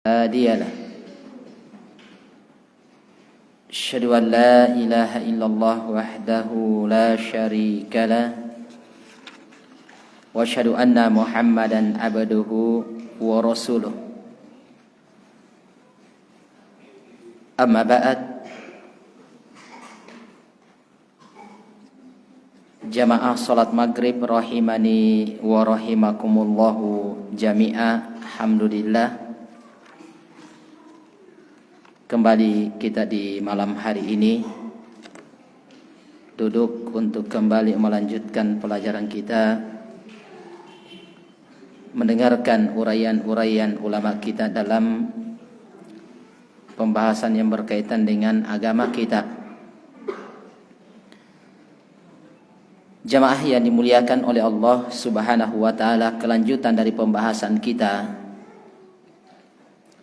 هادي له أشهد أن لا إله إلا الله وحده لا شريك له وأشهد أن محمدا عبده ورسوله أما بعد jamaah salat maghrib rahimani wa rahimakumullahu jami'a. Alhamdulillah, kembali kita di malam hari ini duduk untuk kembali melanjutkan pelajaran kita, mendengarkan uraian-uraian ulama kita dalam pembahasan yang berkaitan dengan agama kita. Jamaah yang dimuliakan oleh Allah Subhanahu wa taala, kelanjutan dari pembahasan kita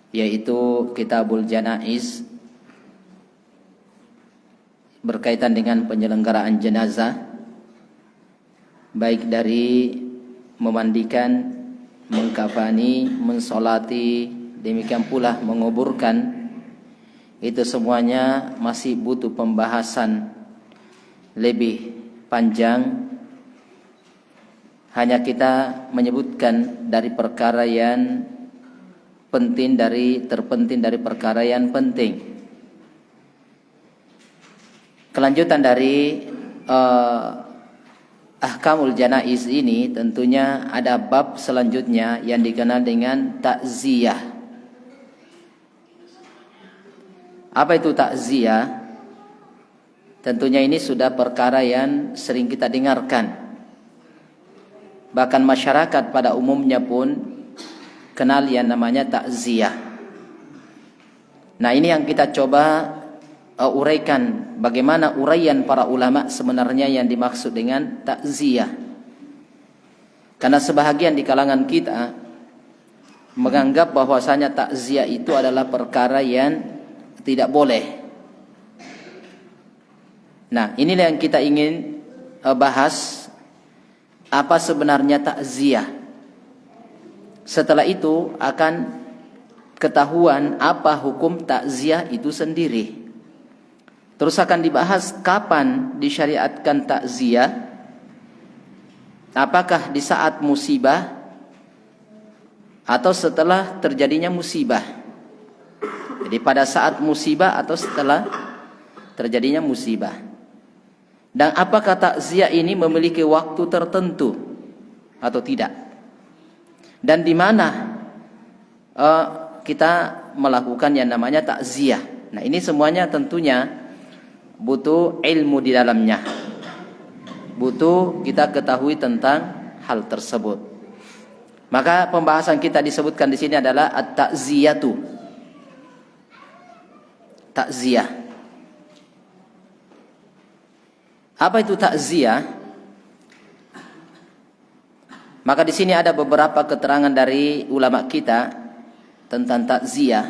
yaitu Kitabul Janaiz berkaitan dengan penyelenggaraan jenazah, baik dari memandikan, mengkafani, mensolati, demikian pula menguburkan. Itu semuanya masih butuh pembahasan lebih panjang. Hanya kita menyebutkan dari perkara yang penting, terpenting dari perkara yang penting. Kelanjutan dari Ahkamul Janaiz ini tentunya ada bab selanjutnya yang dikenal dengan takziyah. Apa itu takziyah? Tentunya ini sudah perkara yang sering kita dengarkan. Bahkan masyarakat pada umumnya pun kenal yang namanya takziyah. Nah, ini yang kita coba uraikan, bagaimana uraian para ulama sebenarnya yang dimaksud dengan takziyah. Karena sebahagian di kalangan kita menganggap bahwasanya takziyah itu adalah perkara yang tidak boleh. Nah, inilah yang kita ingin bahas, apa sebenarnya takziyah. Setelah itu akan ketahuan apa hukum takziyah itu sendiri. Terus akan dibahas kapan disyariatkan takziyah. Apakah di saat musibah atau setelah terjadinya musibah. Jadi pada saat musibah atau setelah terjadinya musibah. Dan apakah takziyah ini memiliki waktu tertentu atau tidak? Dan di mana kita melakukan yang namanya takziyah. Nah, ini semuanya tentunya butuh ilmu di dalamnya. Butuh kita ketahui tentang hal tersebut. Maka pembahasan kita disebutkan di sini adalah at-takziyatu. Takziyah. Apa itu takziyah? Maka di sini ada beberapa keterangan dari ulama kita tentang takziyah.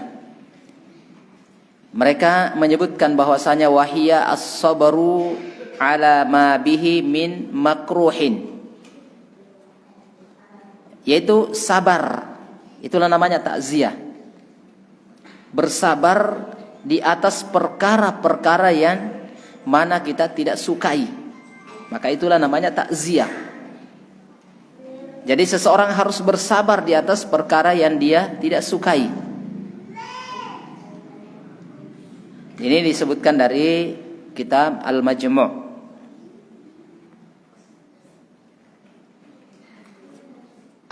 Mereka menyebutkan bahwasanya wahiyya as-sabru ala ma bihi min makruhin, yaitu sabar. Itulah namanya takziyah. Bersabar di atas perkara-perkara yang mana kita tidak sukai. Maka itulah namanya takziyah. Jadi seseorang harus bersabar di atas perkara yang dia tidak sukai. Ini disebutkan dari kitab Al-Majmu'.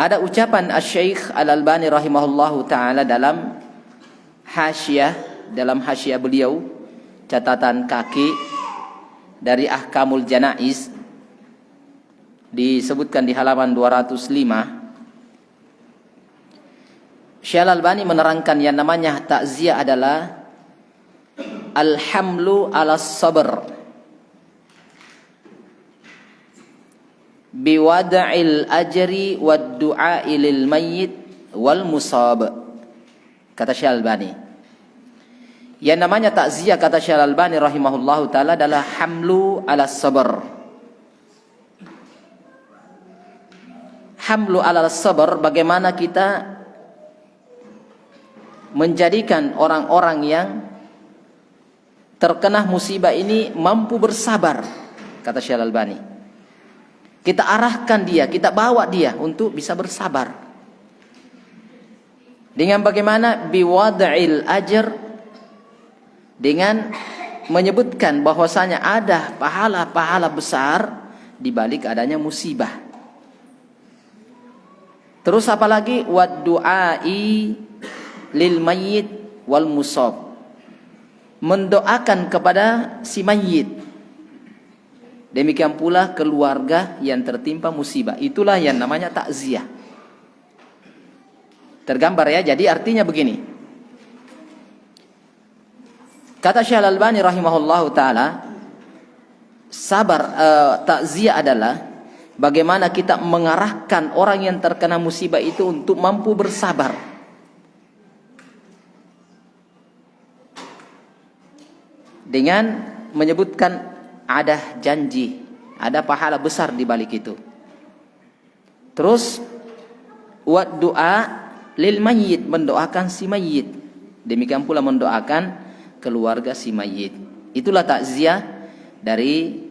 Ada ucapan Asy-Syaikh Al-Albani rahimahullahu taala dalam hasyiah beliau, catatan kaki dari Ahkamul Janaiz, disebutkan di halaman 205. Syekh Al-Albani menerangkan yang namanya takziyah adalah alhamlu ala sabr biwada'il ajri wad du'a lil mayyit wal musab. Kata Syekh Al-Albani, yang namanya takziyah, kata Syekh Al-Albani rahimahullahu taala, adalah hamlu ala sabr. Hamlu ala sabr, bagaimana kita menjadikan orang-orang yang terkena musibah ini mampu bersabar, kata Syekh Al-Albani. Kita arahkan dia, kita bawa dia untuk bisa bersabar. Dengan bagaimana? Biwad'il ajr, dengan menyebutkan bahwasanya ada pahala-pahala besar di balik adanya musibah. Terus apalagi? Wad du'ai lil mayyit wal musab, mendoakan kepada si mayyit, demikian pula keluarga yang tertimpa musibah. Itulah yang namanya takziah. Tergambar ya. Jadi artinya begini, kata Syekh Al-Albani rahimahullahu taala, takziah adalah bagaimana kita mengarahkan orang yang terkena musibah itu untuk mampu bersabar. Dengan menyebutkan ada janji, ada pahala besar di balik itu. Terus wa doa lil mayyit, mendoakan si mayyit. Demikian pula mendoakan keluarga si mayyit. Itulah takziah dari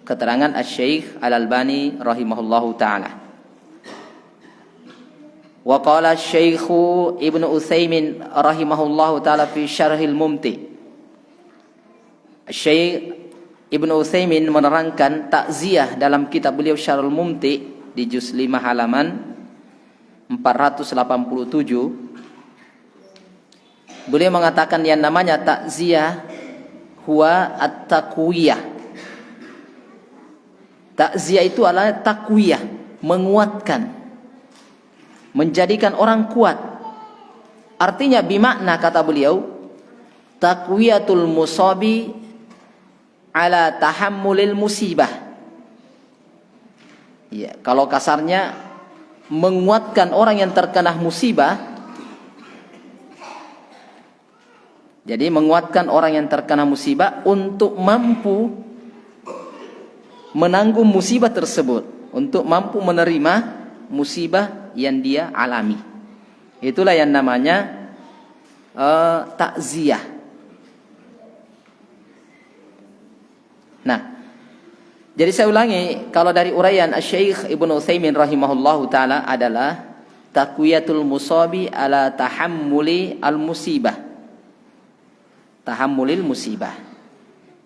keterangan Asy-Syaikh Al-Albani rahimahullahu taala. Wa qala Asy-Syaikh Ibnu Utsaimin rahimahullahu taala fi Syarhil Mumti. Asy-Syaikh Ibnu Utsaimin menerangkan takziah dalam kitab beliau Syarhul Mumti di juz 5 halaman 487. Beliau mengatakan yang namanya takziah huwa at-taqwiyah. Takziah itu adalah takwiyah, menguatkan, menjadikan orang kuat. Artinya bimakna, kata beliau, takwiyatul musabi ala tahammulil musibah. Ya, kalau kasarnya menguatkan orang yang terkena musibah. Jadi menguatkan orang yang terkena musibah untuk mampu menanggung musibah tersebut, untuk mampu menerima musibah yang dia alami. Itulah yang namanya takziah. Nah, jadi saya ulangi, kalau dari uraian Asy-Syaikh Ibnu Utsaimin rahimahullahu taala adalah taqwiyatul musabi ala tahammuli al musibah. Tahammulil musibah.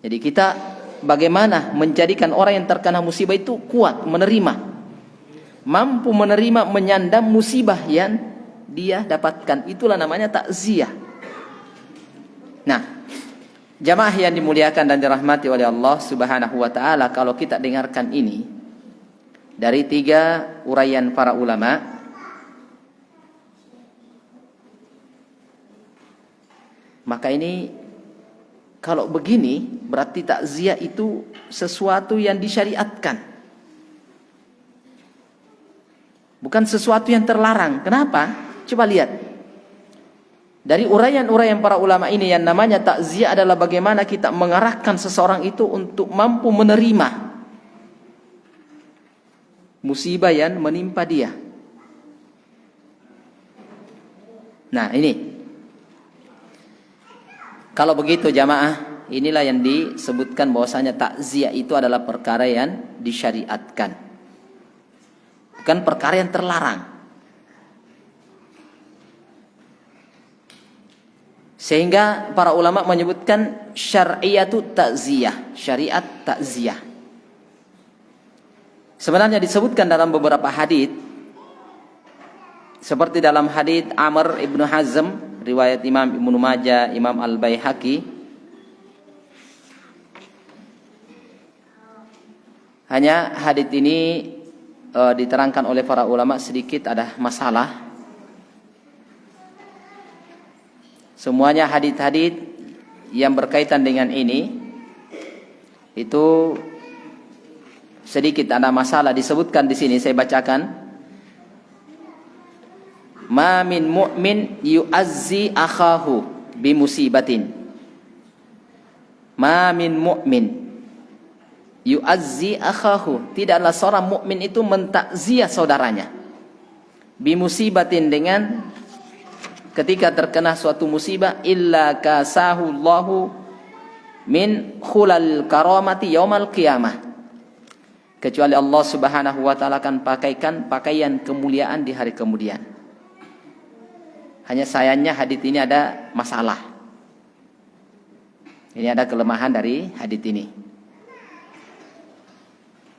Jadi kita bagaimana menjadikan orang yang terkena musibah itu kuat menerima, mampu menerima, menyandang musibah yang dia dapatkan. Itulah namanya takziah. Nah, jamaah yang dimuliakan dan dirahmati oleh Allah Subhanahu wa taala, kalau kita dengarkan ini dari 3 uraian para ulama, maka ini kalau begini berarti takziah itu sesuatu yang disyariatkan, bukan sesuatu yang terlarang. Kenapa? Coba lihat dari uraian-uraian para ulama ini, yang namanya takziah adalah bagaimana kita mengarahkan seseorang itu untuk mampu menerima musibah yang menimpa dia. Nah, ini kalau begitu jamaah, inilah yang disebutkan bahwasanya takziah itu adalah perkara yang disyariatkan, bukan perkara yang terlarang. Sehingga para ulama menyebutkan syar'iyatu takziah, syariat takziah. Sebenarnya disebutkan dalam beberapa hadits, seperti dalam hadits Amr ibnu Hazm riwayat Imam Ibnu Majah, Imam Al-Baihaqi. Hanya hadits ini diterangkan oleh para ulama sedikit ada masalah. Semuanya hadits-hadits yang berkaitan dengan ini itu sedikit ada masalah. Disebutkan di sini, saya bacakan. Ma min mu'min yu'azzi akhahu bimusibatin. Ma min mu'min yu'azzi akhahu, tidaklah seorang mukmin itu mentakziah saudaranya, bimusibatin, dengan ketika terkena suatu musibah, illa kasahu Allahu min khulal karamati yaumal qiyamah. Kecuali Allah Subhanahu wa taala akan pakaikan pakaian kemuliaan di hari kemudian. Hanya sayangnya hadits ini ada masalah. Ini ada kelemahan dari hadits ini.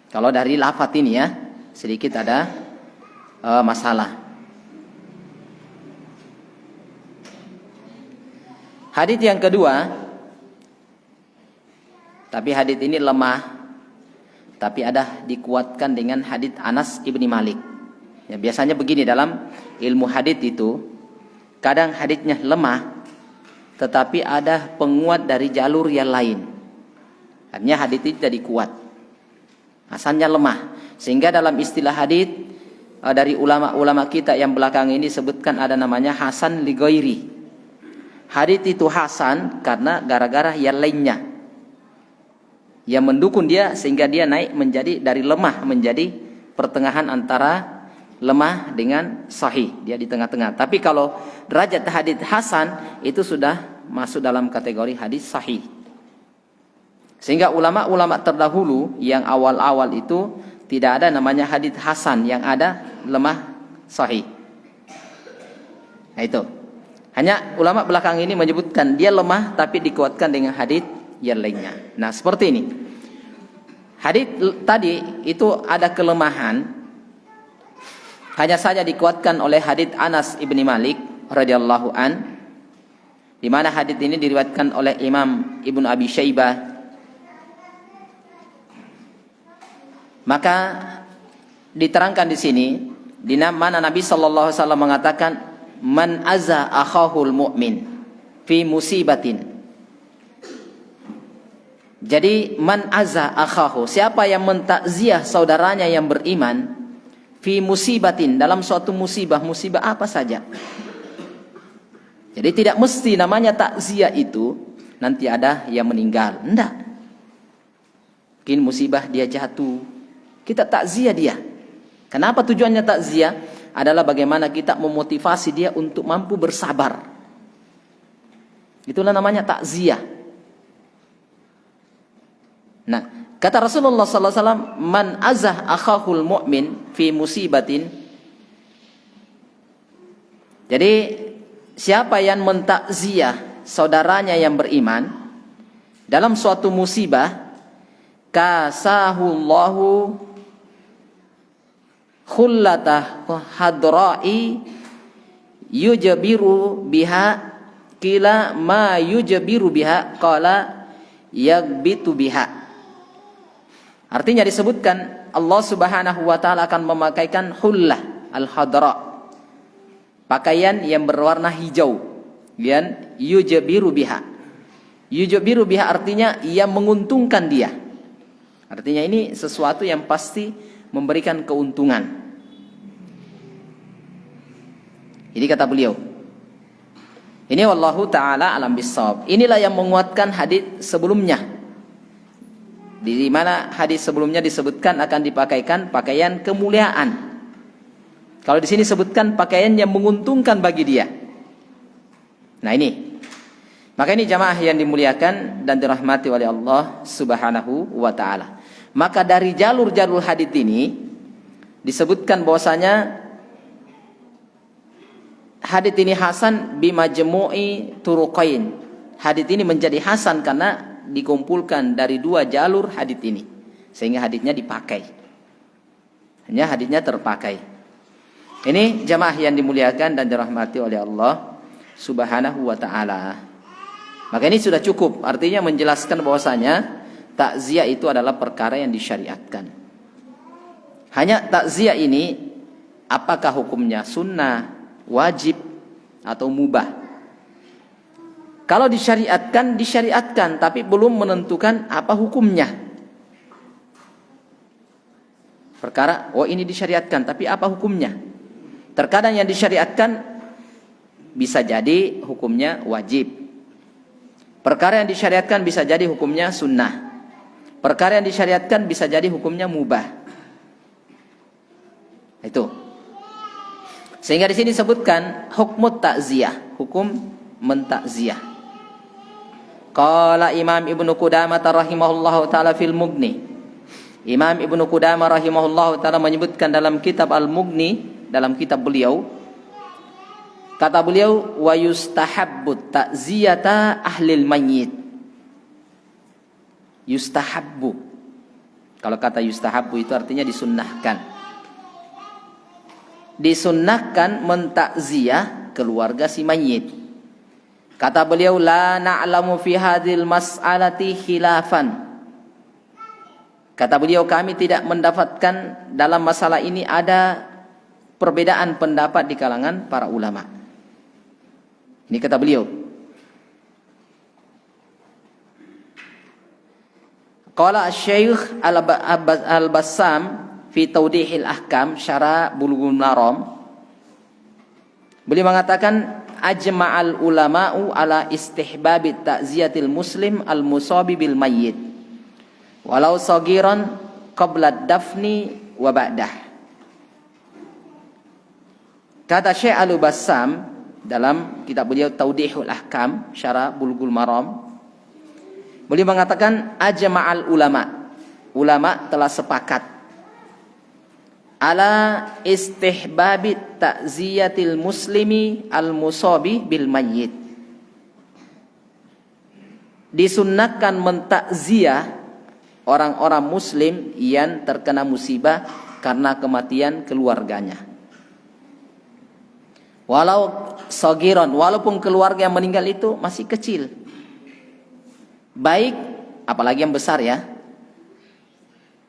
Kalau dari lafaz ini ya, sedikit ada masalah. Hadits yang kedua, tapi hadits ini lemah, tapi ada dikuatkan dengan hadits Anas ibni Malik. Ya, biasanya begini dalam ilmu hadits itu, kadang haditsnya lemah, tetapi ada penguat dari jalur yang lain. Artinya hadits itu jadi kuat, asalnya lemah. Sehingga dalam istilah hadits dari ulama-ulama kita yang belakang ini sebutkan ada namanya Hasan li ghairi. Hadits itu hasan karena gara-gara yang lainnya yang mendukung dia, sehingga dia naik menjadi dari lemah menjadi pertengahan antara lemah dengan sahih, dia di tengah-tengah. Tapi kalau derajat hadits hasan itu sudah masuk dalam kategori hadits sahih. Sehingga ulama-ulama terdahulu yang awal-awal itu tidak ada namanya hadits hasan, yang ada lemah sahih. Nah itu. Hanya ulama belakang ini menyebutkan dia lemah tapi dikuatkan dengan hadits yang lainnya. Nah, seperti ini. Hadits tadi itu ada kelemahan, hanya saja dikuatkan oleh hadits Anas ibni Malik radhiyallahu an, di mana hadits ini diriwayatkan oleh Imam Ibnu Abi Syaibah. Maka diterangkan di sini, di mana Nabi sallallahu alaihi wasallam mengatakan, man azza akhahul mu'min fi musibatin. Jadi man azza akhahu, siapa yang mentakziah saudaranya yang beriman, fi musibatin, dalam suatu musibah, musibah apa saja. Jadi tidak mesti namanya takziah itu nanti ada yang meninggal, enggak. Mungkin musibah dia jatuh, kita takziah dia. Kenapa tujuannya takziah? Adalah bagaimana kita memotivasi dia untuk mampu bersabar. Itulah namanya takziah. Nah, kata Rasulullah sallallahu alaihi wasallam, man azah akhahul mu'min fi musibatin. Jadi siapa yang mentakziah saudaranya yang beriman dalam suatu musibah, kasahullahu khullatah hadra'i yujbiru biha, kila ma yujbiru biha qala yagbitu biha. Artinya disebutkan Allah Subhanahu wa taala akan memakaikan hullah al-hadra, pakaian yang berwarna hijau, dan yujbiru biha. Yujbiru biha artinya yang menguntungkan dia. Artinya ini sesuatu yang pasti memberikan keuntungan. Jadi kata beliau, ini wallahu ta'ala alam bissawab. Inilah yang menguatkan hadis sebelumnya, di mana hadis sebelumnya disebutkan akan dipakaikan pakaian kemuliaan. Kalau di sini sebutkan pakaian yang menguntungkan bagi dia. Nah ini, maka ini jamaah yang dimuliakan dan dirahmati oleh Allah Subhanahu wa ta'ala. Maka dari jalur-jalur hadis ini disebutkan bahwasanya hadits ini hasan bimajmu'i turuqain. Hadits ini menjadi hasan karena dikumpulkan dari dua jalur hadits ini, sehingga haditsnya dipakai. Hanya haditsnya terpakai. Ini jamaah yang dimuliakan dan dirahmati oleh Allah Subhanahu wa taala. Maka ini sudah cukup, artinya menjelaskan bahwasanya takziah itu adalah perkara yang disyariatkan. Hanya takziah ini apakah hukumnya sunnah, wajib, atau mubah. Kalau disyariatkan, disyariatkan, tapi belum menentukan apa hukumnya. Perkara, oh ini disyariatkan, tapi apa hukumnya? Terkadang yang disyariatkan bisa jadi hukumnya wajib. Perkara yang disyariatkan bisa jadi hukumnya sunnah. Perkara yang disyariatkan bisa jadi hukumnya mubah. Itu. Sehingga di sini disebutkan hukum takziah, hukum mentakziah. Qala Imam Ibnu Qudamah rahimahullahu taala fil Mughni. Imam Ibnu Qudamah rahimahullahu taala menyebutkan dalam kitab Al-Mughni, dalam kitab beliau, kata beliau, wa yustahabbu ta'ziyata ahlil mayyit. Yustahabbu. Kalau kata yustahabbu itu artinya disunnahkan. Disunnahkan mentakziah keluarga si mayit. Kata beliau, la na'lamu fi hadhil mas'alati khilafan. Kata beliau, kami tidak mendapatkan dalam masalah ini ada perbedaan pendapat di kalangan para ulama. Ini kata beliau. Qala Asy-Syaikh Al-Bassam fi Tawdihil Ahkam Syarah Bulughul Maram. Beliau mengatakan, ajma'al ulama'u ala istihbabit ta'ziyatil muslim al-musabi bil mayyit walau sagiran qabla dafni wa ba'dah. Kata Syekh Al-Bassam dalam kitab beliau Tawdihul Ahkam Syarah Bulughul Maram, beliau mengatakan ajma'al ulama telah sepakat ala istihbabit ta'ziyatil muslimi al-musabi bil mayyit. Disunnahkan mentakziah orang-orang muslim yang terkena musibah karena kematian keluarganya. Walau sagiran, walaupun keluarga yang meninggal itu masih kecil. Baik, apalagi yang besar ya.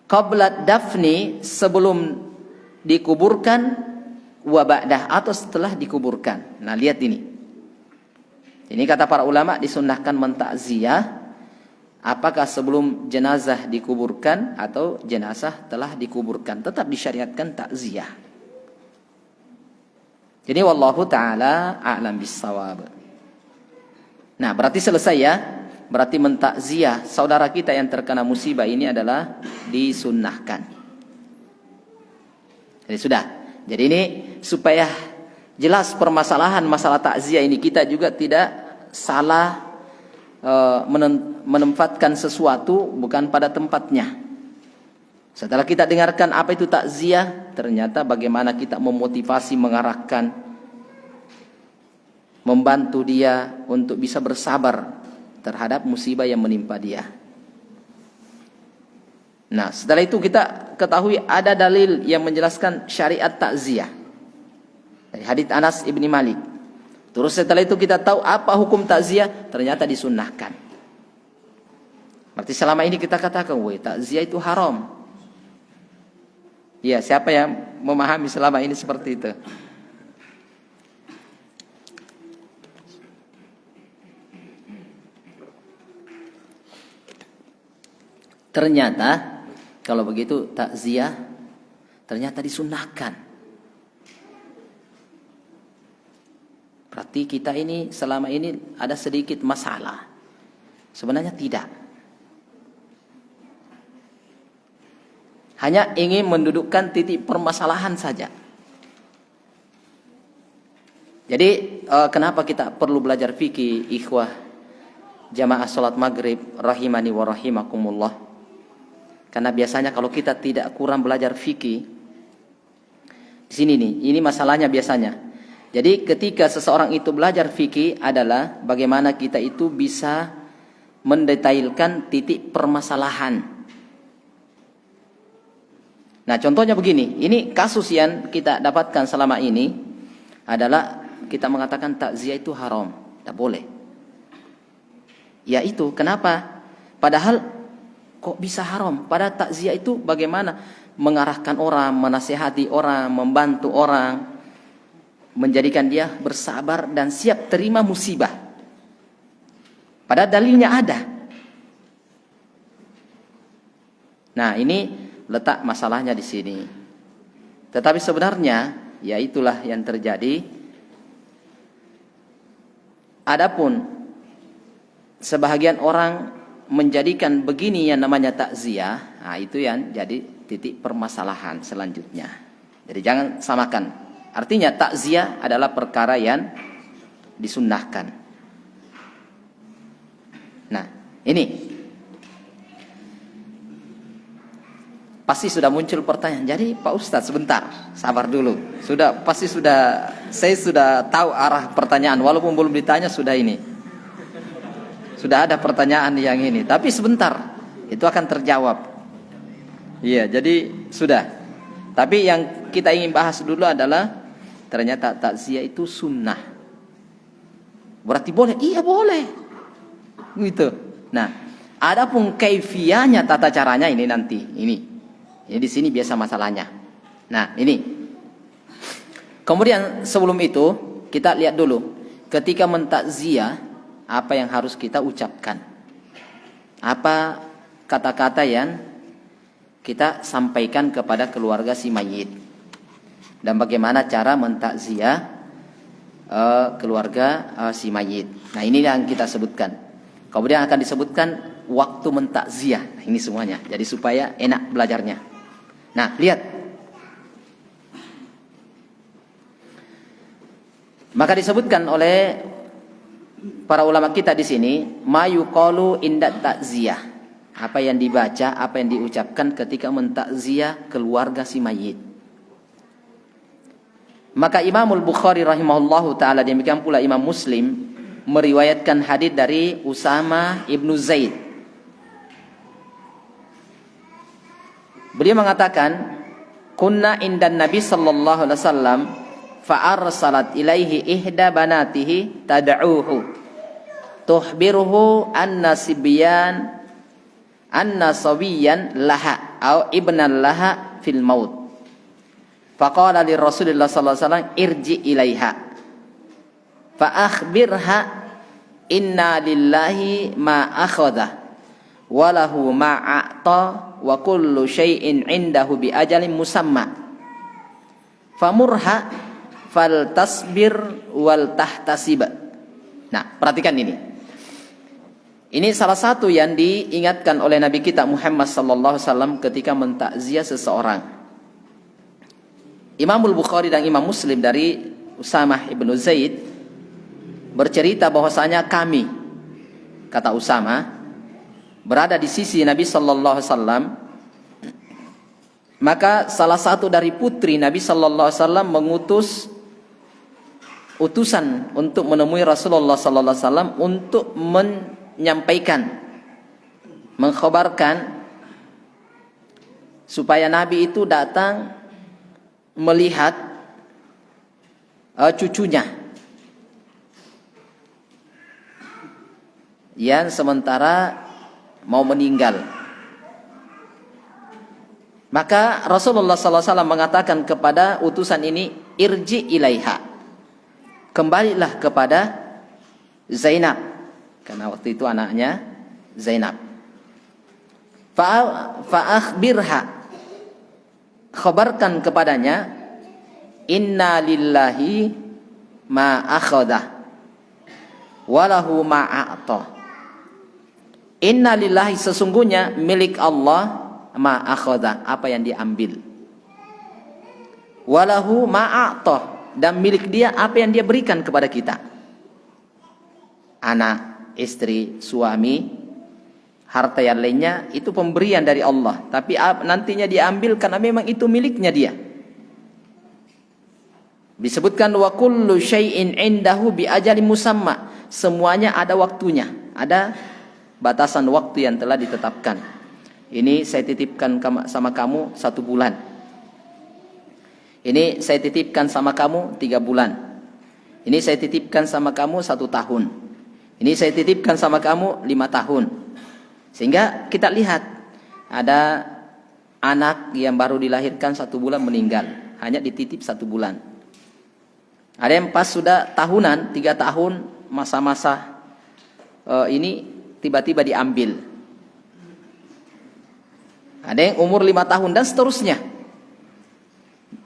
Qabla dafni, sebelum dikuburkan, wa ba'dah, atau setelah dikuburkan. Nah, lihat ini. Ini kata para ulama disunnahkan mentakziah apakah sebelum jenazah dikuburkan atau jenazah telah dikuburkan, tetap disyariatkan takziah. Jadi wallahu taala a'lam bissawab. Nah, berarti selesai ya. Berarti mentakziah saudara kita yang terkena musibah ini adalah disunnahkan. Jadi sudah. Jadi ini supaya jelas permasalahan masalah takziah ini, kita juga tidak salah menempatkan sesuatu bukan pada tempatnya. Setelah kita dengarkan apa itu takziah, ternyata bagaimana kita memotivasi, mengarahkan, membantu dia untuk bisa bersabar terhadap musibah yang menimpa dia. Nah, setelah itu kita ketahui ada dalil yang menjelaskan syariat takziah dari hadits Anas ibni Malik. Terus setelah itu kita tahu apa hukum takziah, ternyata disunnahkan. Berarti selama ini kita katakan, woi, takziah itu haram. Ya, siapa yang memahami selama ini seperti itu? Ternyata kalau begitu takziah ternyata disunnahkan. Berarti kita ini selama ini ada sedikit masalah. Sebenarnya tidak. Hanya ingin mendudukkan titik permasalahan saja. Jadi kenapa kita perlu belajar fikih, ikhwah jamaah salat maghrib rahimani wa rahimakumullah? Karena biasanya kalau kita tidak kurang belajar fikih, di sini nih, ini masalahnya biasanya. Jadi ketika seseorang itu belajar fikih adalah bagaimana kita itu bisa mendetailkan titik permasalahan. Nah, contohnya begini, ini kasus yang kita dapatkan selama ini adalah kita mengatakan takziah itu haram, tidak boleh. Ya itu, kenapa? Padahal kok bisa haram? Pada takziah itu bagaimana mengarahkan orang, menasihati orang, membantu orang, menjadikan dia bersabar dan siap terima musibah. Pada dalilnya ada. Nah, ini letak masalahnya di sini. Tetapi sebenarnya ya itulah yang terjadi. Adapun sebahagian orang menjadikan begini yang namanya takziah, nah itu yang jadi titik permasalahan selanjutnya. Jadi jangan samakan. Artinya takziah adalah perkara yang disunnahkan. Nah, ini pasti sudah muncul pertanyaan. Jadi Pak Ustadz sebentar, sabar dulu. Saya sudah tahu arah pertanyaan walaupun belum ditanya sudah ini. Sudah ada pertanyaan yang ini, tapi sebentar itu akan terjawab. Iya, jadi sudah. Tapi yang kita ingin bahas dulu adalah ternyata takziah itu sunnah. Berarti boleh? Iya boleh. Gitu. Nah, adapun kaifiyahnya, tata caranya ini nanti. Ini di sini biasa masalahnya. Nah, ini. Kemudian sebelum itu kita lihat dulu ketika mentakziah apa yang harus kita ucapkan. Apa kata-kata yang kita sampaikan kepada keluarga si mayit. Dan bagaimana cara mentakziah keluarga si mayit. Nah, ini yang kita sebutkan. Kemudian akan disebutkan waktu mentakziah. Nah, ini semuanya. Jadi supaya enak belajarnya. Nah, lihat. Maka disebutkan oleh para ulama kita di sini, ma yuqalu inda takziah. Apa yang dibaca, apa yang diucapkan ketika mentakziah keluarga si mayit. Maka Imamul Bukhari rahimahullahu taala, demikian pula Imam Muslim meriwayatkan hadis dari Usama ibnu Zaid. Beliau mengatakan, kunna indan Nabi sallallahu alaihi wasallam fa arsalat ilaihi ihda banatihi tad'uhu tuhbiruhu anna sabiyan laha au ibnan laha fil maut. Faqala li Rasulillah sallallahu alaihi wasallam irji ilaiha fa akhbirha inna lillahi ma akhadha wa lahu ma a'ta wa kullu syai'in 'indahu bi ajalin musamma famurha fal tasbir wal tahtasib. Nah, perhatikan ini. Ini salah satu yang diingatkan oleh Nabi kita Muhammad sallallahu alaihi wasallam ketika mentakziah seseorang. Imamul Bukhari dan Imam Muslim dari Usamah ibnu Zaid bercerita bahwasanya kami, kata Usamah, berada di sisi Nabi sallallahu alaihi wasallam. Maka salah satu dari putri Nabi sallallahu alaihi wasallam mengutus utusan untuk menemui Rasulullah sallallahu alaihi wasallam untuk menyampaikan, mengkhabarkan supaya Nabi itu datang melihat cucunya yang sementara mau meninggal. Maka Rasulullah sallallahu alaihi wasallam mengatakan kepada utusan ini, irji ilaiha, kembalilah kepada Zainab, karena waktu itu anaknya Zainab. Fa'akhbirha, khabarkan kepadanya, inna lillahi ma akhadha walahu ma a'ta. Inna lillahi, sesungguhnya milik Allah, ma akhadha, apa yang diambil, walahu ma a'ta, dan milik dia apa yang dia berikan kepada kita. Anak, istri, suami, harta yang lainnya itu pemberian dari Allah, tapi nantinya diambil karena memang itu miliknya dia. Disebutkan wa kullu syai'in 'indahu bi ajalin musamma, semuanya ada waktunya, ada batasan waktu yang telah ditetapkan. Ini saya titipkan sama kamu 1 bulan. Ini saya titipkan sama kamu 3 bulan. Ini saya titipkan sama kamu 1 tahun. Ini saya titipkan sama kamu 5 tahun. Sehingga kita lihat ada anak yang baru dilahirkan 1 bulan meninggal, hanya dititip 1 bulan. Ada yang pas sudah tahunan, 3 tahun, masa-masa ini tiba-tiba diambil. Ada yang umur 5 tahun dan seterusnya.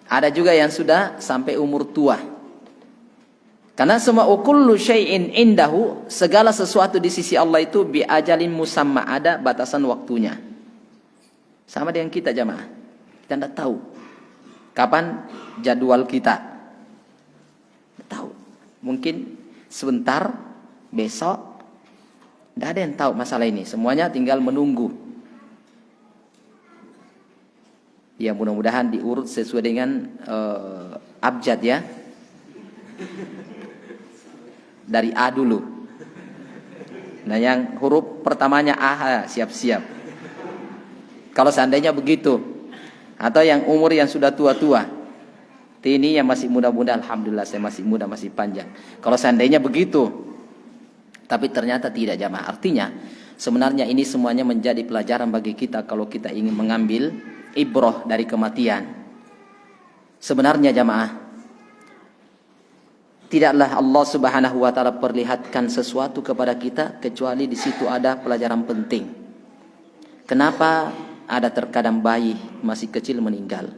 Ada juga yang sudah sampai umur tua. Karena semua kullu syai'in indahu, segala sesuatu di sisi Allah itu bi ajalin musamma, ada batasan waktunya. Sama dengan kita jamaah. Kita tidak tahu kapan jadwal kita. mungkin sebentar, besok, tidak ada yang tahu masalah ini. Semuanya tinggal menunggu. Ya mudah-mudahan diurut sesuai dengan abjad ya. Dari A dulu. Nah yang huruf pertamanya A, siap-siap. Kalau seandainya begitu. Atau yang umur yang sudah tua-tua. Ini yang masih muda-muda, alhamdulillah saya masih muda, masih panjang. Kalau seandainya begitu. Tapi ternyata tidak jamaah. Artinya sebenarnya ini semuanya menjadi pelajaran bagi kita kalau kita ingin mengambil ibrah dari kematian. Sebenarnya jamaah, tidaklah Allah Subhanahu wa taala perlihatkan sesuatu kepada kita kecuali di situ ada pelajaran penting. Kenapa ada terkadang bayi masih kecil meninggal?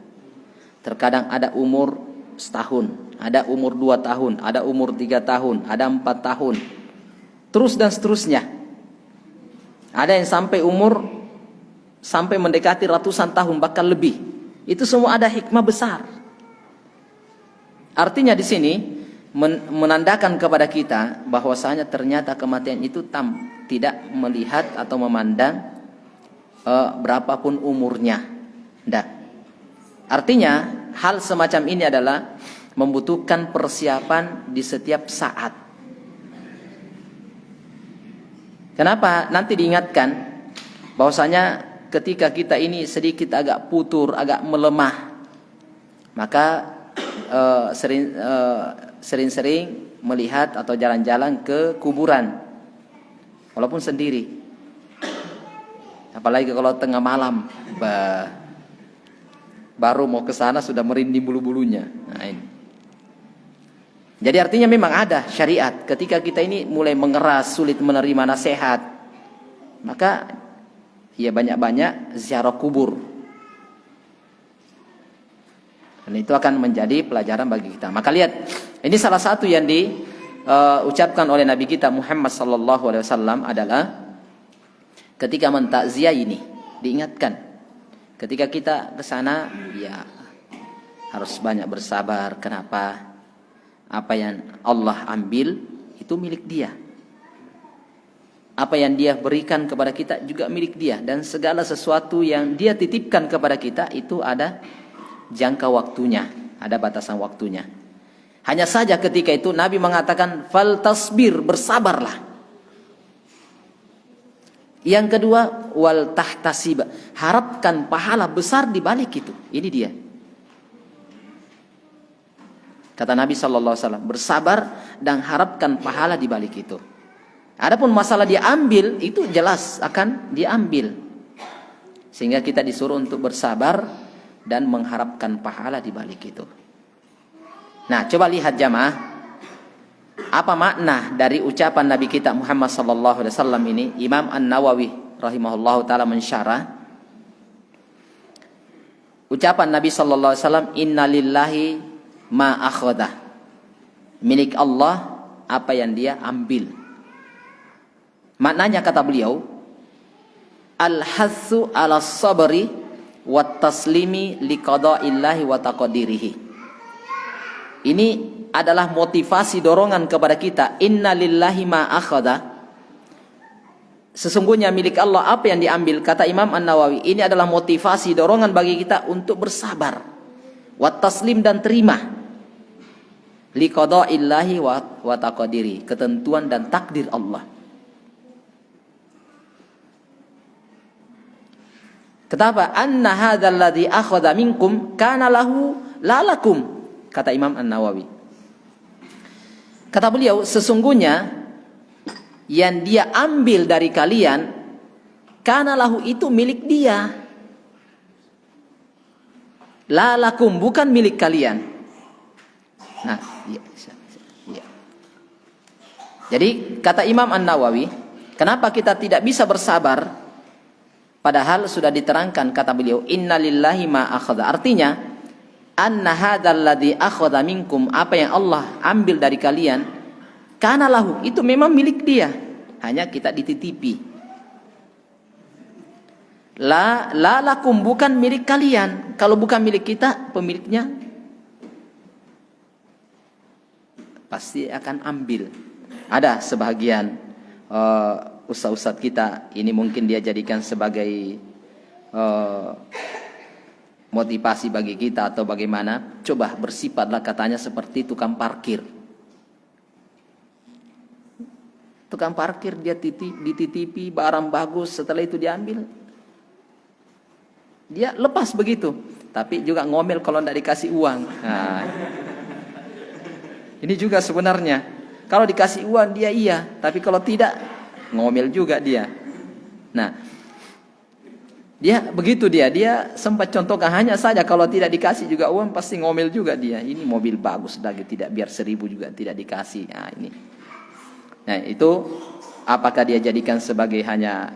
Terkadang ada umur setahun, ada umur 2 tahun, ada umur 3 tahun, ada 4 tahun. Terus dan seterusnya. Ada yang sampai mendekati ratusan tahun bahkan lebih. Itu semua ada hikmah besar. Artinya di sini menandakan kepada kita bahwasanya ternyata kematian itu tidak melihat atau memandang berapapun umurnya. Tidak. Artinya hal semacam ini adalah membutuhkan persiapan di setiap saat. Kenapa? Nanti diingatkan bahwasanya ketika kita ini sedikit agak putur, agak melemah, maka sering-sering melihat atau jalan-jalan ke kuburan, walaupun sendiri. Apalagi kalau tengah malam, baru mau ke sana sudah merinding bulu-bulunya. Nah, ini. Jadi artinya memang ada syariat. Ketika kita ini mulai mengeras, sulit menerima nasihat, maka ya banyak-banyak ziarah kubur. Dan itu akan menjadi pelajaran bagi kita. Maka lihat, ini salah satu yang diucapkan oleh Nabi kita Muhammad sallallahu alaihi wasallam adalah ketika mentakziah ini diingatkan. Ketika kita ke sana ya harus banyak bersabar. Kenapa? Apa yang Allah ambil itu milik Dia. Apa yang Dia berikan kepada kita juga milik Dia, dan segala sesuatu yang Dia titipkan kepada kita itu ada jangka waktunya, ada batasan waktunya. Hanya saja ketika itu Nabi mengatakan fal tasbir, bersabarlah. Yang kedua wal tahtasib, harapkan pahala besar di balik itu. Ini dia. Kata Nabi sallallahu alaihi wasallam, bersabar dan harapkan pahala di balik itu. Adapun masalah diambil itu jelas akan diambil. Sehingga kita disuruh untuk bersabar dan mengharapkan pahala di balik itu. Nah, coba lihat jamaah, apa makna dari ucapan Nabi kita Muhammad sallallahu alaihi wasallam ini? Imam An-Nawawi rahimahullahu taala mensyarah ucapan Nabi sallallahu alaihi wasallam, innalillahi ma akhadha, milik Allah apa yang Dia ambil. Maknanya kata beliau, al-hatsu 'ala sabri wat taslimi liqada'illahi wa taqdirihi. Ini adalah motivasi dorongan kepada kita, innalillahi ma akhadha, sesungguhnya milik Allah apa yang diambil. Kata Imam An-Nawawi, ini adalah motivasi dorongan bagi kita untuk bersabar, wat taslim, dan terima, liqada'illahi wa taqdiri, ketentuan dan takdir Allah. Kenapa? Anna hadzal ladzi akhadha minkum kana lahu la lakum, kata Imam An-Nawawi. Kata beliau, sesungguhnya yang Dia ambil dari kalian, kana lahu, itu milik Dia. La lakum, bukan milik kalian. Nah, ya. Jadi kata Imam An-Nawawi, kenapa kita tidak bisa bersabar? Padahal sudah diterangkan, kata beliau, innalillahi ma akhadha. Artinya, anna hadzal ladzi akhadha minkum, apa yang Allah ambil dari kalian, kana lahu, itu memang milik Dia, hanya kita dititipi. La lakum, bukan milik kalian. Kalau bukan milik kita, pemiliknya pasti akan ambil. Ada sebahagian ustaz-ustaz kita ini mungkin dia jadikan sebagai motivasi bagi kita atau bagaimana. Coba bersifatlah katanya seperti tukang parkir. Tukang parkir dia dititipi barang bagus, setelah itu diambil. Dia lepas begitu, tapi juga ngomel kalau tidak dikasih uang. Nah, ini juga sebenarnya, kalau dikasih uang dia iya, tapi kalau tidak ngomel juga dia. Nah, dia begitu dia sempat contohkan hanya saja kalau tidak dikasih juga uang pasti ngomel juga dia. Ini mobil bagus lagi tidak biar 1000 juga tidak dikasih. Nah, ini. Nah, itu apakah dia jadikan sebagai hanya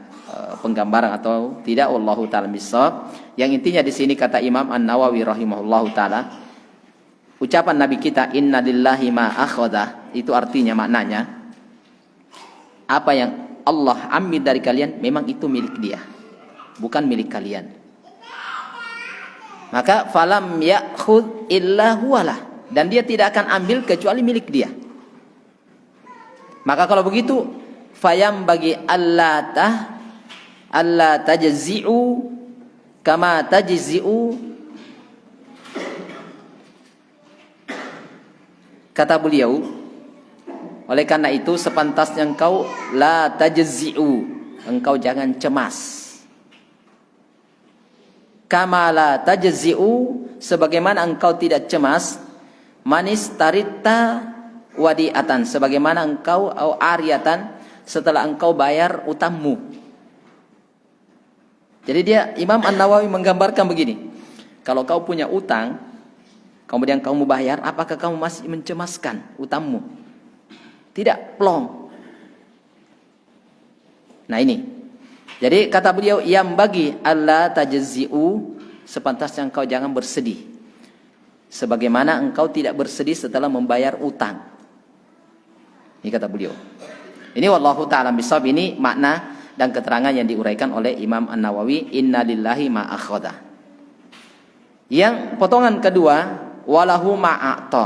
penggambaran atau tidak? Wallahu taala bissawab. Yang intinya di sini kata Imam An-Nawawi rahimahullahu taala, ucapan Nabi kita inna lillahi ma akhadha, itu artinya maknanya apa yang Allah ambil dari kalian memang itu milik dia, bukan milik kalian. Maka falam ya'khudh illa huwalah, dan dia tidak akan ambil kecuali milik dia. Maka kalau begitu fayam bagi Allah tajzi'u kama tajzi'u, kata beliau, oleh karena itu sepantasnya engkau la tajzi'u, engkau jangan cemas, kama la tajzi'u, sebagaimana engkau tidak cemas, manis tarita wadi'atan, sebagaimana engkau au ariatan, setelah engkau bayar utangmu. Jadi dia Imam An-Nawawi menggambarkan begini, kalau kau punya utang kemudian kamu bayar, apakah kamu masih mencemaskan utangmu? Tidak, plong. Nah ini, jadi kata beliau yang bagi Allah tajzi'u, sepantasnya engkau jangan bersedih sebagaimana engkau tidak bersedih setelah membayar utang. Ini kata beliau. Ini wallahu ta'ala bishawab, ini makna dan keterangan yang diuraikan oleh Imam An-Nawawi, inna lillahi ma akhadha. Yang potongan kedua, walahu ma'a'ta,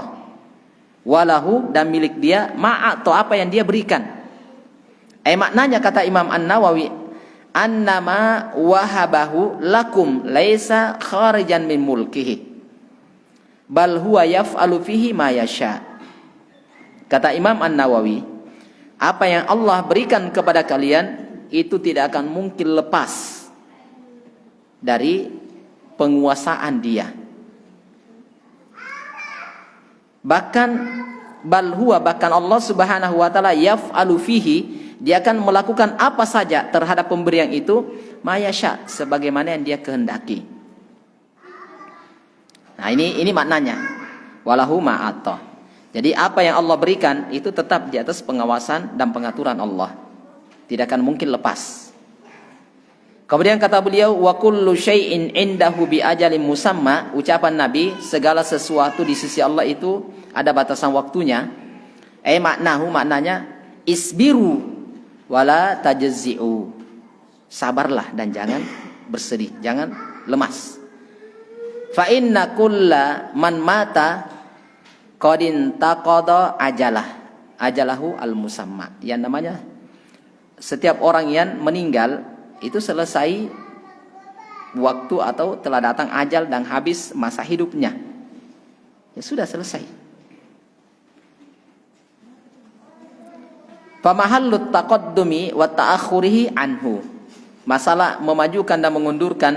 walahu dan milik dia, ma'a'ta apa yang dia berikan. Maknanya kata Imam An-Nawawi, annama wahabahu lakum laisa kharijan min mulkihi bal huwa yaf'alu fihi ma yasha. Kata Imam An-Nawawi, apa yang Allah berikan kepada kalian itu tidak akan mungkin lepas dari penguasaan dia. Bahkan bal huwa, bahkan Allah Subhanahu wa taala yaf'alu fihi, dia akan melakukan apa saja terhadap pemberian itu mayasya, sebagaimana yang dia kehendaki. Nah, ini maknanya walahu ma'ata. Jadi apa yang Allah berikan itu tetap di atas pengawasan dan pengaturan Allah, tidak akan mungkin lepas. Kemudian kata beliau, wa kullu syai'in indahu bi ajalin musamma, ucapan Nabi, segala sesuatu di sisi Allah itu ada batasan waktunya. Maknahu, maknanya isbiru wala tajzi'u, sabarlah dan jangan bersedih, jangan lemas. Fa inna kulla man mata qadin taqada ajalahu al-musamma. Yang namanya setiap orang yang meninggal itu selesai waktu atau telah datang ajal dan habis masa hidupnya. Ya sudah selesai. Fa mahallut taqaddumi wa ta'akhurihi anhu. Masalah memajukan dan mengundurkan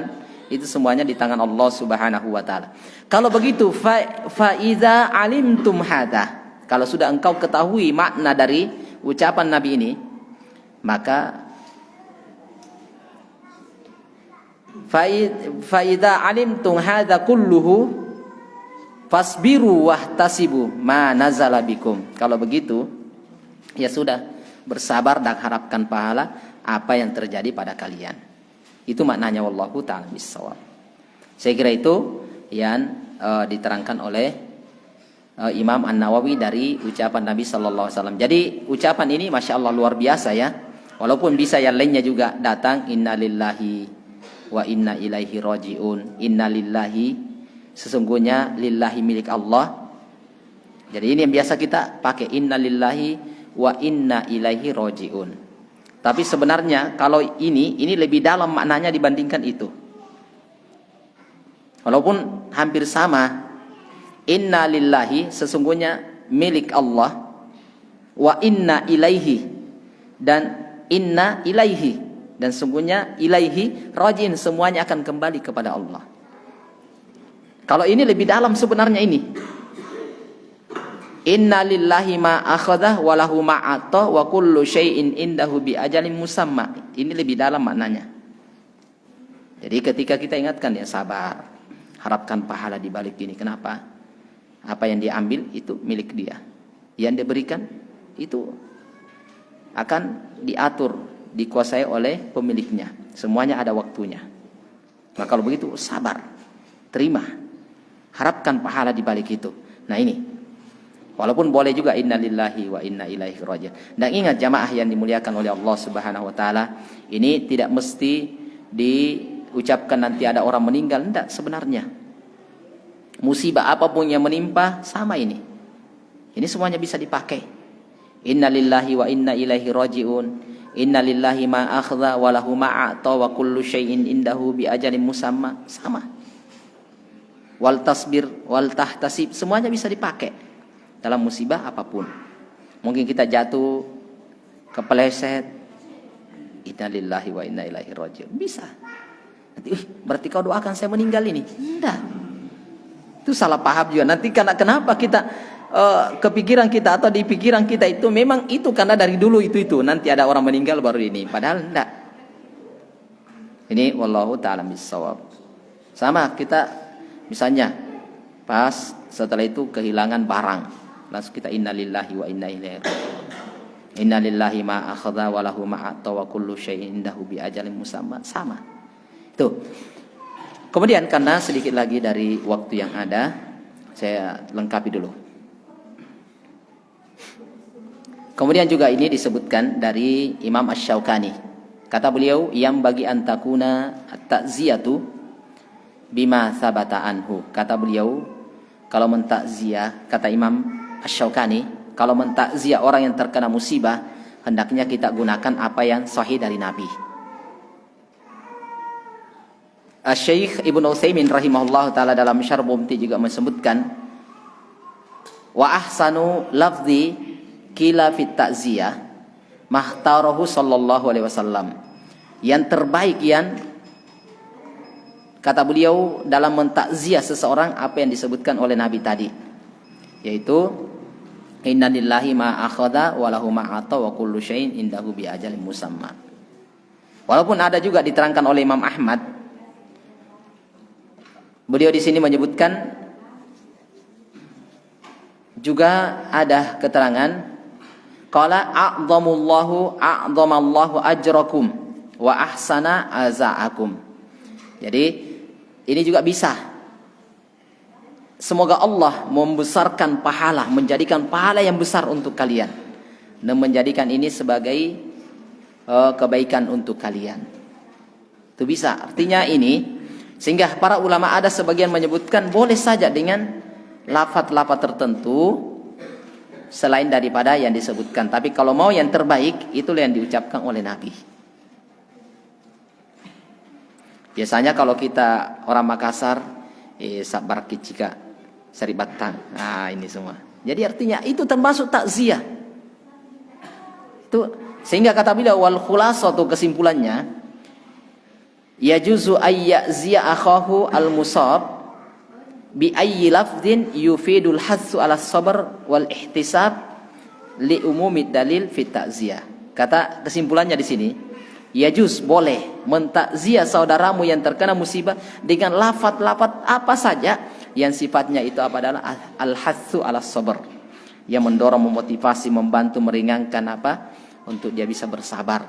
itu semuanya di tangan Allah Subhanahu wa taala. Kalau begitu fa iza alimtum hadza, kalau sudah engkau ketahui makna dari ucapan Nabi ini, maka fa iza alimtum hadza kulluhu fasbiru wahtasibu ma nazala bikum. Kalau begitu ya sudah, bersabar dan harapkan pahala apa yang terjadi pada kalian. Itu maknanya wallahu ta'ala bissawab. Saya kira itu yang diterangkan oleh Imam An-Nawawi dari ucapan Nabi sallallahu alaihi wasallam. Jadi ucapan ini Masya Allah luar biasa ya. Walaupun bisa yang lainnya juga datang, innalillahi wa inna ilaihi rajiun. Innalillahi, sesungguhnya lillahi milik Allah, Jadi ini yang biasa kita pakai, innalillahi wa inna ilaihi rajiun. Tapi sebenarnya kalau ini lebih dalam maknanya dibandingkan itu. Walaupun hampir sama. Inna lillahi, sesungguhnya milik Allah. Wa inna ilaihi, dan inna ilaihi, dan sesungguhnya ilaihi rajiun, semuanya akan kembali kepada Allah. Kalau ini lebih dalam sebenarnya ini. Inna lillahi ma akhadha wa lahu ma ata wa kullu syai'in indahu bi ajalin musamma. Ini lebih dalam maknanya. Jadi ketika kita ingatkan, ya sabar, harapkan pahala di balik ini. Kenapa? Apa yang dia ambil itu milik dia. Yang dia berikan itu akan diatur, dikuasai oleh pemiliknya. Semuanya ada waktunya. Maka kalau begitu sabar, terima, harapkan pahala di balik itu. Nah ini, walaupun boleh juga innalillahi wa inna ilaihi rajiun. Dan ingat jamaah yang dimuliakan oleh Allah Subhanahu wa taala, ini tidak mesti diucapkan nanti ada orang meninggal, enggak sebenarnya. Musibah apapun yang menimpa sama ini. Ini semuanya bisa dipakai. Innalillahi wa inna ilaihi rajiun. Innalillahi ma akhadha wa lahu ma a'ta wa kullu syai'in indahu bi ajalin musamma. Sama. Wal tasbir wal tahtasib, semuanya bisa dipakai dalam musibah apapun. Mungkin kita jatuh, kepeleset, innalillahi wa inna ilaihi rajiun. Bisa. Nanti, berarti kau doakan saya meninggal ini? Enggak. Itu salah paham juga. Nanti kenapa kita kepikiran kita atau di pikiran kita itu memang itu karena dari dulu itu. Nanti ada orang meninggal baru ini. Padahal enggak. Ini wallahu ta'ala bissawab. Sama kita misalnya pas setelah itu kehilangan barang, langsung kita innalillahi wa inna ilaihi raji'un. Innalillahi ma akhadha wa lahu ma ata wa kullu syai'in indahu bi ajalin musamma. Sama. Itu. Kemudian karena sedikit lagi dari waktu yang ada, saya lengkapi dulu. Kemudian juga ini disebutkan dari Imam Asy-Syaukani. Kata beliau, yang bagi antakuna at-ta'ziyatu bima thabata anhu. Kata beliau, kalau mentakziah, kata Imam Asy-Syaukani, kalau mentakziah orang yang terkena musibah, hendaknya kita gunakan apa yang sahih dari Nabi. Syekh Ibnu Utsaimin rahimahullah taala dalam Syarh Mumti juga menyebutkan, wa ahsanu lafzi qila fit ta'ziyah mahtarahu sallallahu alaihi wasallam. Yang terbaik yang kata beliau dalam mentakziah seseorang apa yang disebutkan oleh Nabi tadi, yaitu innalillahi ma akhadha wa lahu ma ata wa kullu syai'in indahu bi ajalin musamma. Walaupun ada juga diterangkan oleh Imam Ahmad, beliau di sini menyebutkan juga ada keterangan qala a'dhamallahu ajrakum wa ahsana azaakum. Jadi ini juga bisa. Semoga Allah membesarkan pahala, menjadikan pahala yang besar untuk kalian dan menjadikan ini sebagai kebaikan untuk kalian. Itu bisa. Artinya ini, sehingga para ulama ada sebagian menyebutkan boleh saja dengan lafaz-lafaz tertentu selain daripada yang disebutkan. Tapi kalau mau yang terbaik, itulah yang diucapkan oleh Nabi. Biasanya kalau kita orang Makassar, sabar kicika, sari batang. Nah ini semua. Jadi artinya itu termasuk takziah. Itu sehingga kata beliau wal khulasatu, kesimpulannya, yajuzu ayya'ziya akhahu al-musab bi ayyi lafdhin yufidul hassu ala sabr wal ihtisab li umumid dalil fit ta'ziyah. Kata kesimpulannya di sini, yajuz, boleh mentakziah saudaramu yang terkena musibah dengan lafaz-lafaz apa saja yang sifatnya itu apa adalah al-hassu ala sabr, yang mendorong, memotivasi, membantu, meringankan apa untuk dia bisa bersabar.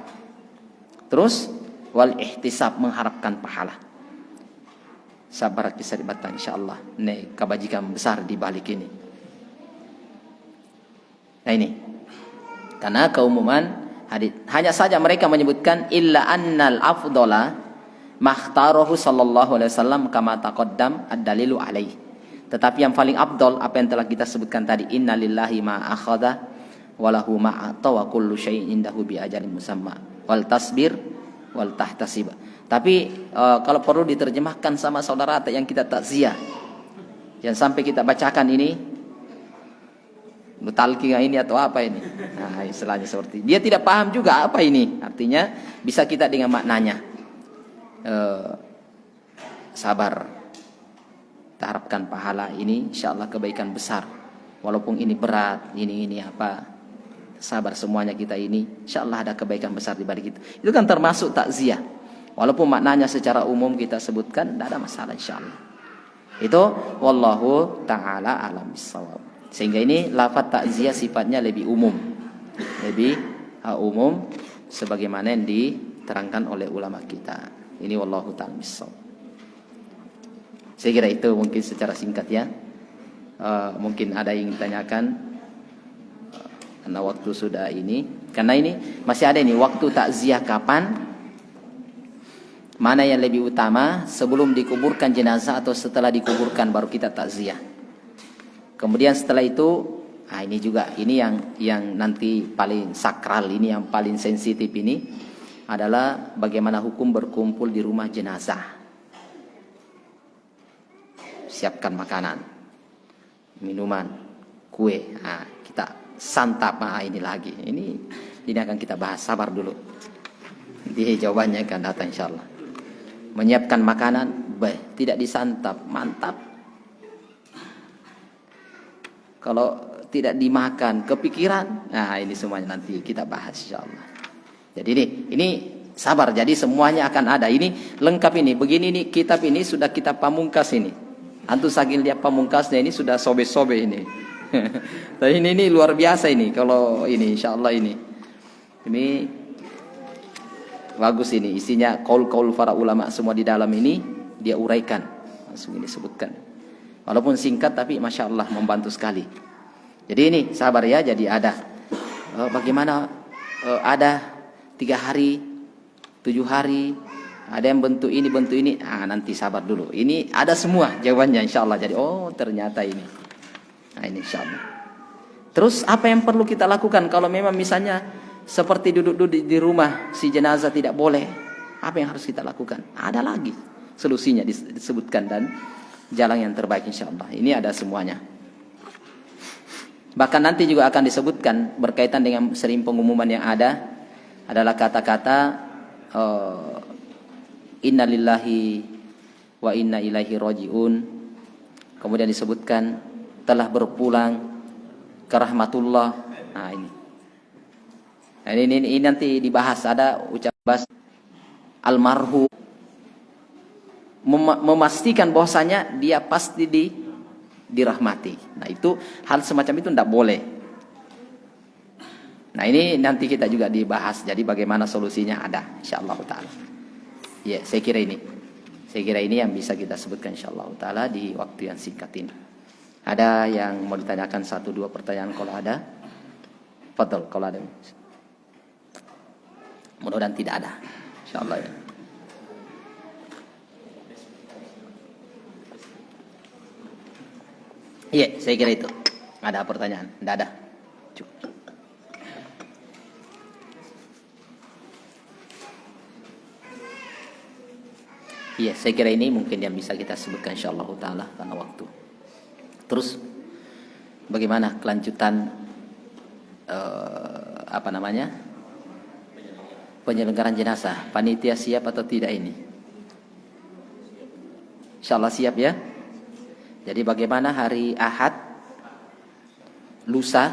Terus wal ihtisab, mengharapkan pahala. Sabar kisah batang insyaallah. Nih kebajikan besar di balik ini. Nah ini. Karena keumuman hadis, hanya saja mereka menyebutkan illa annal afdhala makhtarahu sallallahu alaihi wasallam kama taqaddam ad-dalilu alaihi. Tetapi yang paling afdal apa yang telah kita sebutkan tadi, innalillahi ma akhadha walahu ma ata wa kullu syai'in indahu bi ajalin musamma wal tasbir wal tahtasib. Tapi kalau perlu diterjemahkan sama saudara yang kita takziah, yang sampai kita bacakan ini talqin ini atau apa ini, nah istilahnya seperti dia tidak paham juga apa ini artinya, bisa kita dengan maknanya. Sabar, kita harapkan pahala ini insyaallah kebaikan besar, walaupun ini berat, ini apa, sabar semuanya kita ini insyaallah ada kebaikan besar di balik itu kan termasuk takziah, walaupun maknanya secara umum kita sebutkan tidak ada masalah insyaallah. Itu wallahu taala alam bissawab. Sehingga ini lafaz takziah sifatnya lebih umum, sebagaimana yang diterangkan oleh ulama kita. Ini wallahu taala bissawab. Saya kira itu mungkin secara singkat ya. Mungkin ada yang ditanyakan karena waktu sudah ini. Karena ini masih ada ini waktu takziah kapan? Mana yang lebih utama, sebelum dikuburkan jenazah atau setelah dikuburkan baru kita takziah. Kemudian setelah itu, ini juga ini yang nanti paling sakral, ini yang paling sensitif ini adalah bagaimana hukum berkumpul di rumah jenazah. Siapkan makanan, minuman, kue. Kita santap. Ini lagi. Ini akan kita bahas. Sabar dulu. Nanti jawabannya akan datang insyaallah. Menyiapkan makanan, tidak disantap, mantap. Kalau tidak dimakan, kepikiran. Ini semuanya nanti kita bahas insyaallah. Jadi ini sabar. Jadi semuanya akan ada. Ini lengkap ini. Begini nih kitab ini sudah kitab pamungkas ini. Antum saking lihat pamungkasnya ini sudah sobe-sobe ini. Tapi ini luar biasa ini. Kalau ini insyaallah ini bagus ini. Isinya qaul-qaul para ulama semua di dalam ini dia uraikan. Langsung ini sebutkan. Walaupun singkat tapi masya Allah membantu sekali. Jadi ini sabar ya. Jadi ada bagaimana ada 3 hari, 7 hari. Ada yang bentuk ini, nanti sabar dulu. Ini ada semua jawabannya insyaallah. Jadi ternyata ini. Ini insyaallah. Terus apa yang perlu kita lakukan kalau memang misalnya seperti duduk-duduk di rumah si jenazah tidak boleh? Apa yang harus kita lakukan? Ada lagi solusinya disebutkan dan jalan yang terbaik insyaallah. Ini ada semuanya. Bahkan nanti juga akan disebutkan berkaitan dengan sering pengumuman yang ada adalah kata-kata inna lillahi wa inna ilaihi rajiun. Kemudian disebutkan telah berpulang ke rahmatullah. Ini nanti dibahas. Ada ucapan almarhum memastikan bahwasanya dia pasti dirahmati. Itu hal semacam itu tidak boleh. Ini nanti kita juga dibahas. Jadi bagaimana solusinya ada insyaallah taala. Ya, saya kira ini yang bisa kita sebutkan insyaallah taala di waktu yang singkat ini. Ada yang mau ditanyakan 1-2 pertanyaan kalau ada? Fadhal kalau ada. Mudah-mudahan tidak ada. Insyaallah ya. Iya, saya kira itu. Ada pertanyaan? Tidak ada. Cukup. Iya, saya kira ini mungkin yang bisa kita sebutkan insyaallah taala karena waktu. Terus bagaimana kelanjutan penyelenggaraan jenazah? Panitia siap atau tidak ini? Insyaallah siap ya. Jadi bagaimana hari Ahad lusa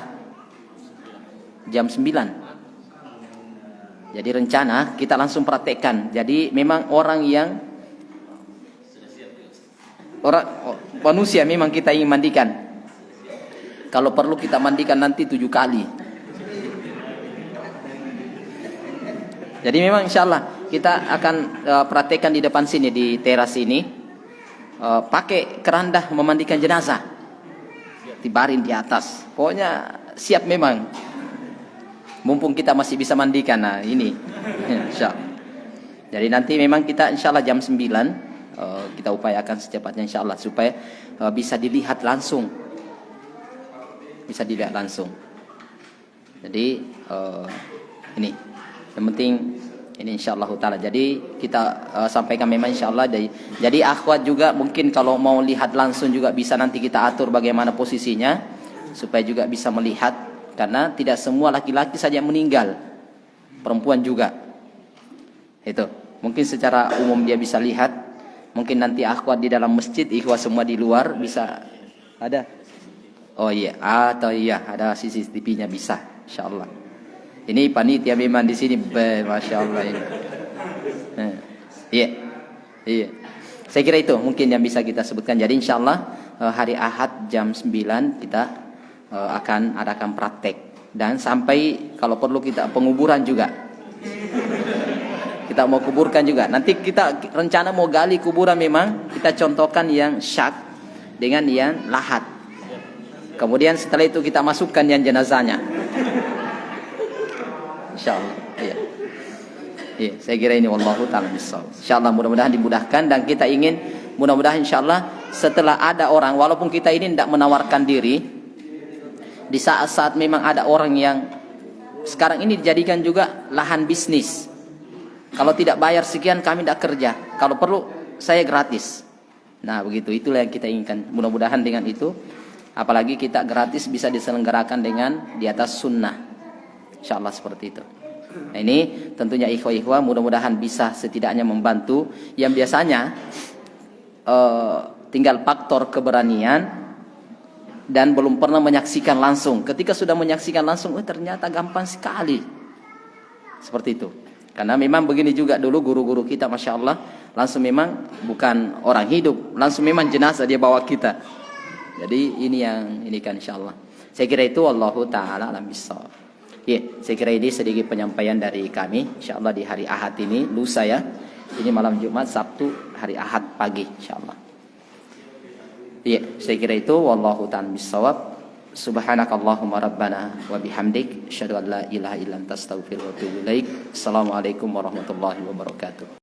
jam 9. Jadi rencana kita langsung praktekkan. Jadi memang manusia memang kita ingin mandikan. Kalau perlu kita mandikan nanti 7 kali. Jadi memang insyaallah kita akan praktekkan di depan sini di teras ini. Pakai keranda memandikan jenazah. Tibarin di atas. Pokoknya siap memang. Mumpung kita masih bisa mandikan. Ini insyaallah. Jadi nanti memang kita insyaallah jam 9 kita upayakan secepatnya insyaallah supaya bisa dilihat langsung. Bisa dilihat langsung. Jadi ini yang penting ini insyaallah taala. Jadi kita sampaikan memang insyaallah. Jadi akhwat juga mungkin kalau mau lihat langsung juga bisa nanti kita atur bagaimana posisinya supaya juga bisa melihat, karena tidak semua laki-laki saja yang meninggal, perempuan juga. Itu mungkin secara umum dia bisa lihat. Mungkin nanti akhwat di dalam masjid, ikhwat semua di luar bisa ada. Oh iya, atau iya ada CCTV-nya bisa, insyaallah. Ini panitia memang di sini, masya Allah ini. Iya, iya. Saya kira itu mungkin yang bisa kita sebutkan. Jadi insyaallah hari Ahad jam 9 kita akan adakan praktek, dan sampai kalau perlu kita penguburan juga. Kita mau kuburkan juga. Nanti kita rencana mau gali kuburan, memang kita contohkan yang syak dengan yang lahat. Kemudian setelah itu kita masukkan yang jenazahnya. Insyaallah. Iya. Iya, saya kira ini wallahu taala bisawab. Insyaallah mudah-mudahan dimudahkan, dan kita ingin mudah-mudahan insyaallah setelah ada orang, walaupun kita ini tidak menawarkan diri, di saat-saat memang ada orang yang sekarang ini dijadikan juga lahan bisnis. Kalau tidak bayar sekian kami tidak kerja. Kalau perlu saya gratis. Nah, begitu. Itulah yang kita inginkan. Mudah-mudahan dengan itu, apalagi kita gratis bisa diselenggarakan dengan di atas sunnah. Insyaallah seperti itu. Nah, ini tentunya ikhwah-ikhwah mudah-mudahan bisa setidaknya membantu yang biasanya tinggal faktor keberanian dan belum pernah menyaksikan langsung. Ketika sudah menyaksikan langsung, ternyata gampang sekali. Seperti itu. Karena memang begini juga dulu guru-guru kita, masya Allah, langsung memang bukan orang hidup, langsung memang jenazah dia bawa kita. Jadi ini yang ini kan insyaallah. Saya kira itu wallahu taala alam bissawab. Ya, saya kira ini sedikit penyampaian dari kami insyaallah di hari Ahad ini, lusa ya. Ini malam Jumat, Sabtu, hari Ahad pagi insyaallah. Ya, saya kira itu wallahu taala bissawab. Subhanakallahumma rabbana wa bihamdik asyhadu an la ilaha illa anta astaghfiruka wa atubu ilaik. Assalamualaikum warahmatullahi wabarakatuh.